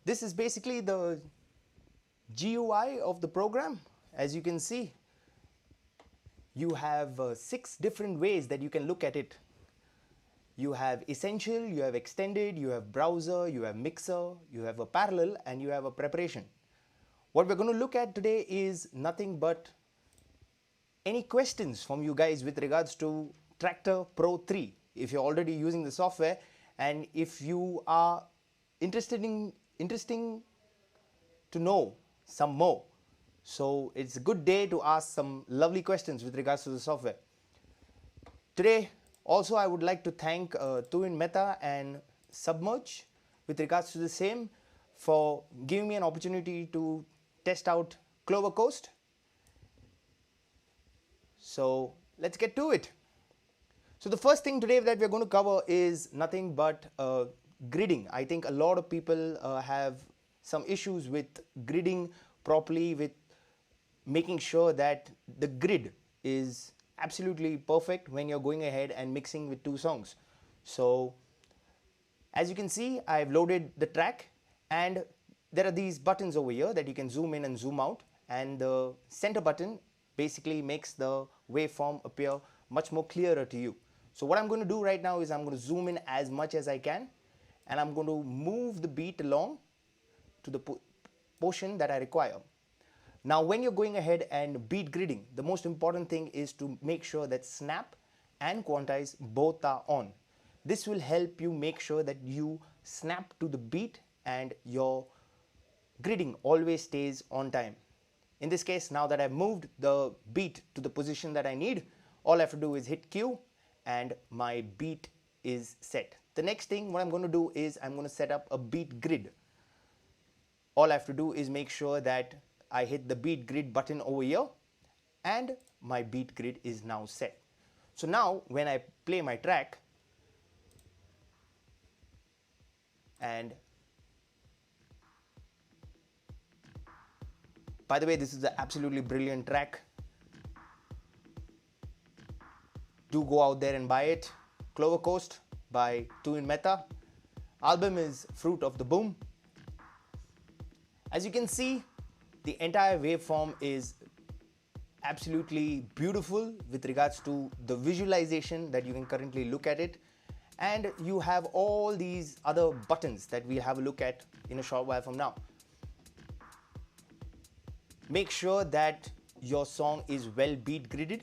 This is basically the GUI of the program. As you can see, you have 6 different ways that you can look at it. You have essential, you have extended, you have browser, you have mixer, you have a parallel, and you have a preparation. What we're going to look at today is nothing but any questions from you guys with regards to Traktor Pro 3. If you're already using the software, and if you are interested to know some more. So it's a good day to ask some lovely questions with regards to the software. Today also I would like to thank TMS Meta and Submerge with regards to the same for giving me an opportunity to test out Clover Coast. So let's get to it. So the first thing today that we're going to cover is nothing but gridding. I think a lot of people have some issues with gridding properly, with making sure that the grid is absolutely perfect when you're going ahead and mixing with 2 songs. So as you can see, I've loaded the track, and there are these buttons over here that you can zoom in and zoom out, and the center button basically makes the waveform appear much more clearer to you. So what I'm going to do right now is I'm going to zoom in as much as I can, and I'm going to move the beat along to the portion that I require. Now when you're going ahead and beat gridding, the most important thing is to make sure that snap and quantize both are on. This will help you make sure that you snap to the beat and your gridding always stays on time. In this case, now that I've moved the beat to the position that I need, all I have to do is hit Q and my beat is set. The next thing what I'm going to do is I'm going to set up a beat grid. All I have to do is make sure that I hit the beat grid button over here, and my beat grid is now set. So now when I play my track, and by the way, this is an absolutely brilliant track. Do go out there and buy it. Clover Coast by TMS Meta. Album is Fruit of the Boom. As you can see, the entire waveform is absolutely beautiful with regards to the visualization that you can currently look at it, and you have all these other buttons that we'll have a look at in a short while from now. Make sure that your song is well beat gridded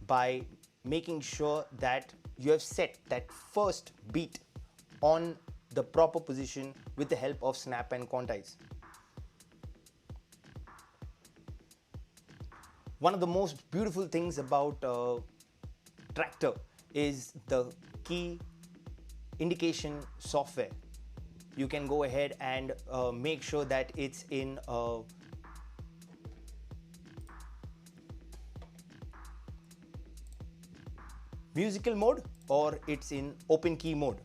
by making sure that you have set that first beat on the proper position with the help of snap and quantize. One of the most beautiful things about Traktor is the key indication software. You can go ahead and make sure that it's in musical mode or it's in open key mode.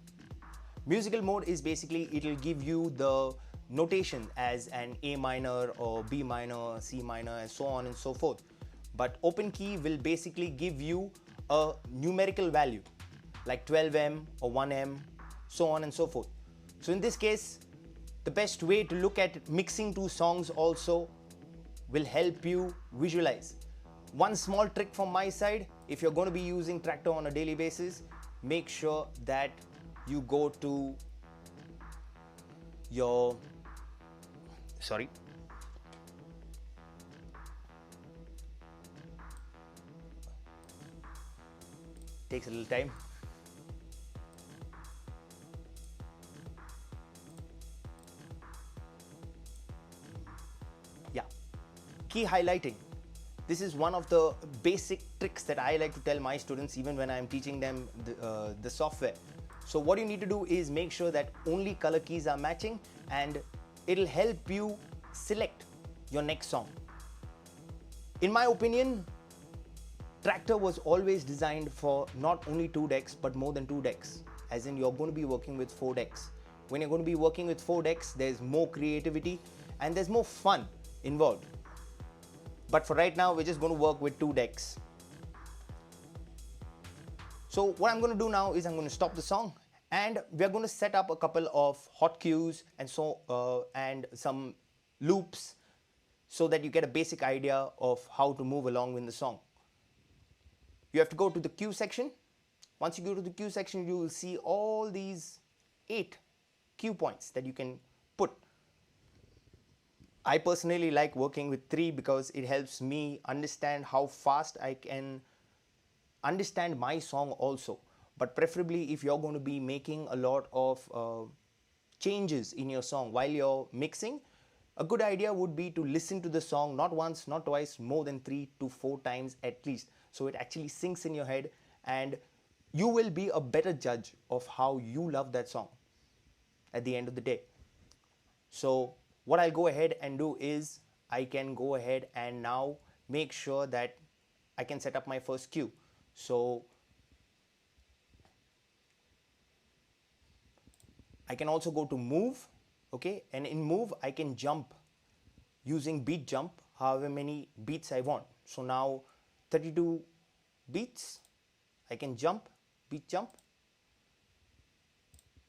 Musical mode is basically, it will give you the notation as an A minor or B minor, C minor, and so on and so forth. But open key will basically give you a numerical value like 12M or 1M, so on and so forth. So in this case, the best way to look at mixing 2 songs also will help you visualize. One small trick from my side, if you're going to be using Traktor on a daily basis, make sure that you go to your, takes a little time. Yeah, key highlighting. This is one of the basic tricks that I like to tell my students even when I'm teaching them the software. So what you need to do is make sure that only color keys are matching, and it'll help you select your next song. In my opinion, Traktor was always designed for not only 2 decks but more than 2 decks, as in you're going to be working with 4 decks. When you're going to be working with 4 decks, there's more creativity and there's more fun involved. But for right now, we're just going to work with 2 decks. So what I'm going to do now is I'm going to stop the song And we're going to set up a couple of hot cues and some loops so that you get a basic idea of how to move along in the song. You have to go to the cue section. Once you go to the cue section, you will see all these 8 cue points that you can put. I personally like working with 3 because it helps me understand how fast I can understand my song also. But preferably, if you're going to be making a lot of changes in your song while you're mixing, a good idea would be to listen to the song not once, not twice, more than 3 to 4 times at least, so it actually sinks in your head and you will be a better judge of how you love that song at the end of the day. So what I'll go ahead and do is I can go ahead and now make sure that I can set up my first cue. So I can also go to move, okay, and in move I can jump using beat jump however many beats I want. So now 32 beats, I can jump, beat jump,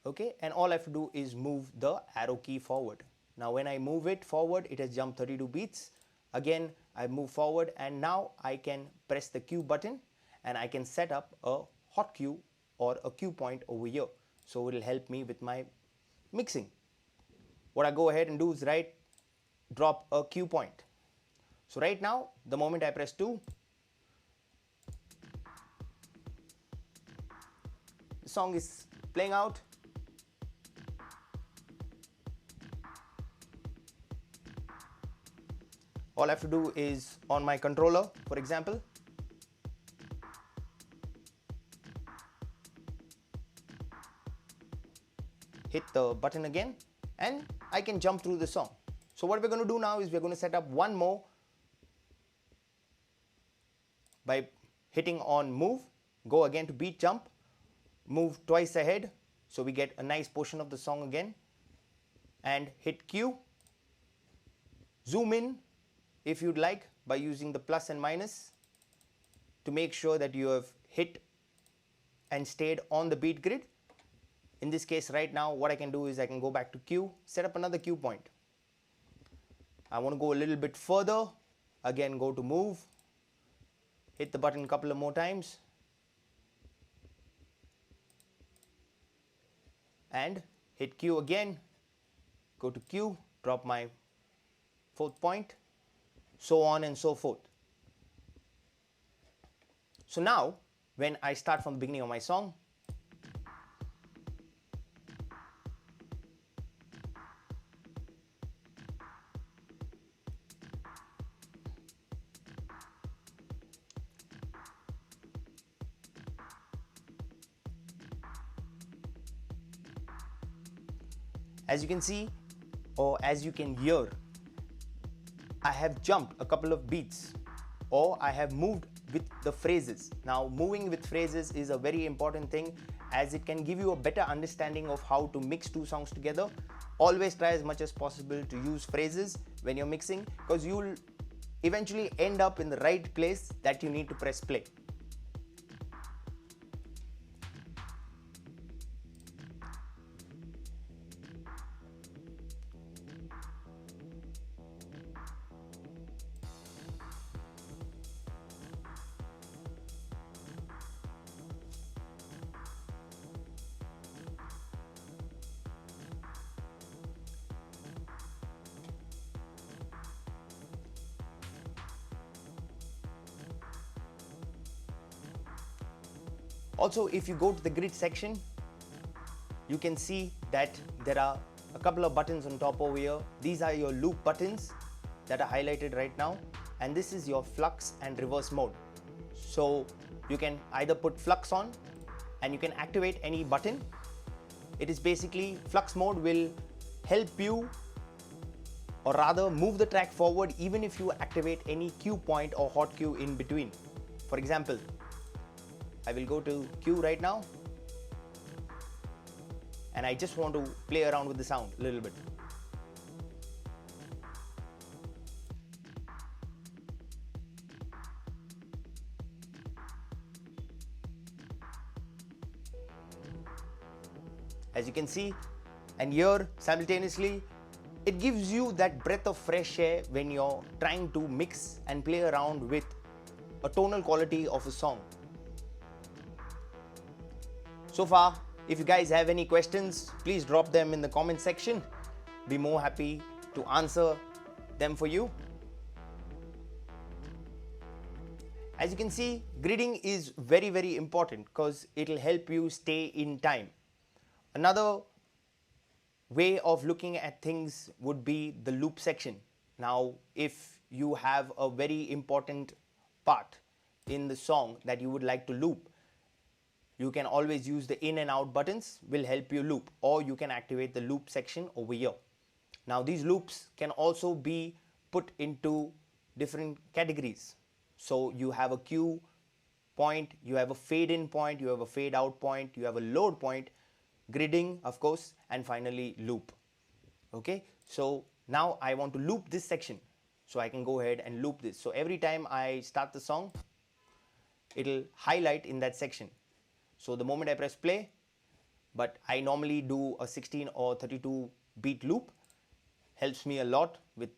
okay, and all I have to do is move the arrow key forward. Now when I move it forward, it has jumped 32 beats. Again, I move forward and now I can press the cue button and I can set up a hot cue or a cue point over here. So it will help me with my mixing. What I go ahead and do is drop a cue point. So right now, the moment I press 2, the song is playing out. All I have to do is on my controller, for example, hit the button again and I can jump through the song. So what we're going to do now is we're going to set up one more by hitting on move, go again to beat jump, move twice ahead so we get a nice portion of the song again, and hit cue, zoom in if you'd like by using the plus and minus to make sure that you have hit and stayed on the beat grid. In this case right now what I can do is I can go back to cue, set up another cue point. I want to go a little bit further, again go to move, hit the button a couple of more times and hit cue again, go to cue, drop my 4th point, so on and so forth. So now when I start from the beginning of my song, as you can see or as you can hear, I have jumped a couple of beats or I have moved with the phrases. Now moving with phrases is a very important thing as it can give you a better understanding of how to mix 2 songs together. Always try as much as possible to use phrases when you're mixing because you'll eventually end up in the right place that you need to press play. Also, if you go to the grid section, you can see that there are a couple of buttons on top over here. These are your loop buttons that are highlighted right now, and this is your flux and reverse mode. So you can either put flux on and you can activate any button. It is basically flux mode will help you or rather move the track forward even if you activate any cue point or hot cue in between. For example, I will go to cue right now and I just want to play around with the sound a little bit. as you can see, and here simultaneously it gives you that breath of fresh air when you're trying to mix and play around with a tonal quality of a song. So far, if you guys have any questions, please drop them in the comment section. Be more happy to answer them for you. As you can see, gridding is very important because it'll help you stay in time. Another way of looking at things would be the loop section. Now, if you have a very important part in the song that you would like to loop, you can always use the in and out buttons, will help you loop, or you can activate the loop section over here. Now, these loops can also be put into different categories. So you have a cue point, you have a fade in point, you have a fade out point, you have a load point, gridding of course, and finally loop. Okay, so now I want to loop this section, so I can go ahead and loop this. So every time I start the song, it'll highlight in that section. So the moment I press play, but I normally do a 16 or 32 beat loop, helps me a lot with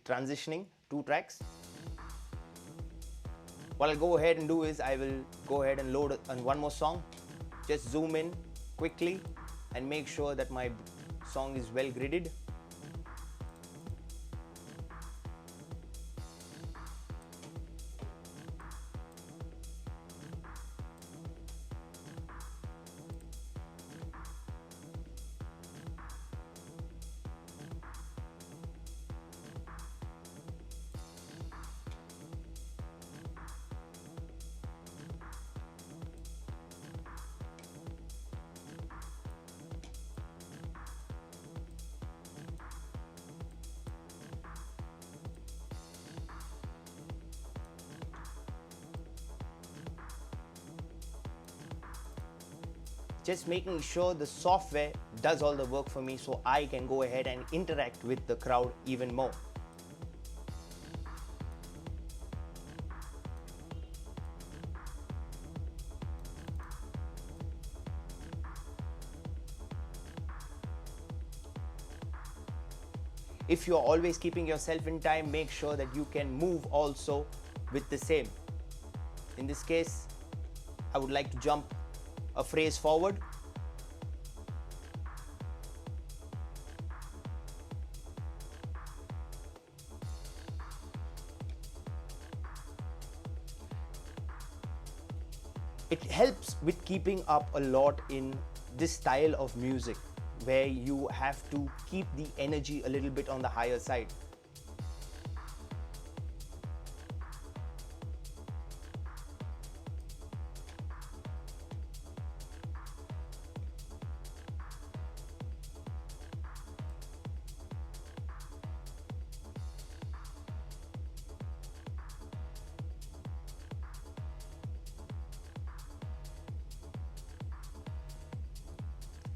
transitioning two tracks. What I'll go ahead and do is I will go ahead and load one more song. Just zoom in quickly and make sure that my song is well gridded. Just making sure the software does all the work for me so I can go ahead and interact with the crowd even more. If you're always keeping yourself in time, make sure that you can move also with the same. In this case, I would like to jump a phrase forward. It helps with keeping up a lot in this style of music where you have to keep the energy a little bit on the higher side.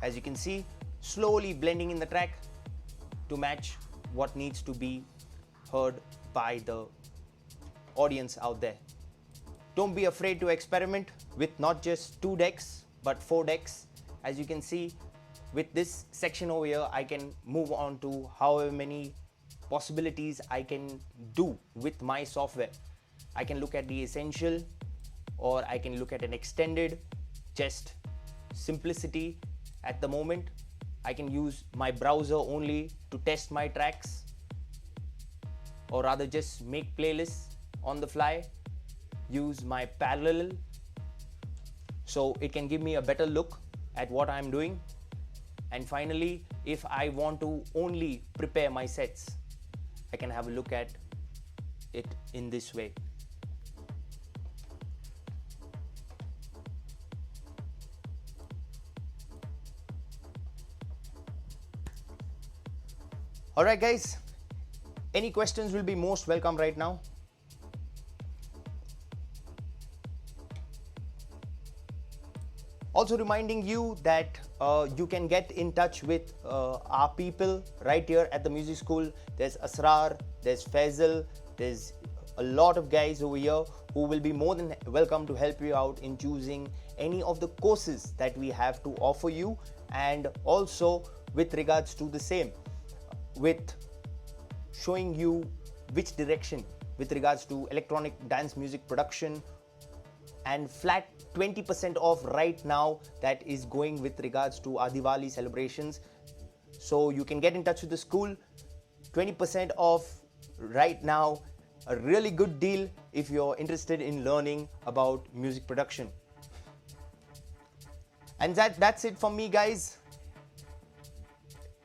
As you can see, slowly blending in the track to match what needs to be heard by the audience out there. Don't be afraid to experiment with not just 2 decks but 4 decks. As you can see, with this section over here, I can move on to however many possibilities I can do with my software. I can look at the essential, or I can look at an extended, just simplicity. At the moment, I can use my browser only to test my tracks, or rather just make playlists on the fly, use my parallel, so it can give me a better look at what I'm doing. And finally, if I want to only prepare my sets, I can have a look at it in this way. Alright guys, any questions will be most welcome right now. Also reminding you that you can get in touch with our people right here at the music school. There's Asrar, there's Faisal, there's a lot of guys over here who will be more than welcome to help you out in choosing any of the courses that we have to offer you, and also with regards to the same, with showing you which direction with regards to electronic dance music production, and flat 20% off right now that is going with regards to our Diwali celebrations. So you can get in touch with the school. 20% off right now, a really good deal if you're interested in learning about music production. And that's it from me, guys.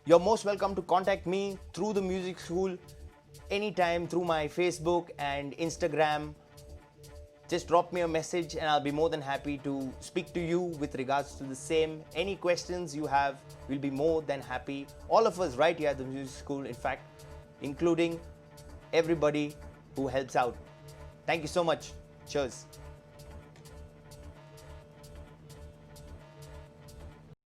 You're most welcome to contact me through the music school anytime through my Facebook and Instagram. Just drop me a message and I'll be more than happy to speak to you with regards to the same. Any questions you have, we'll be more than happy. All of us right here at the music school, in fact, including everybody who helps out. Thank you so much. Cheers.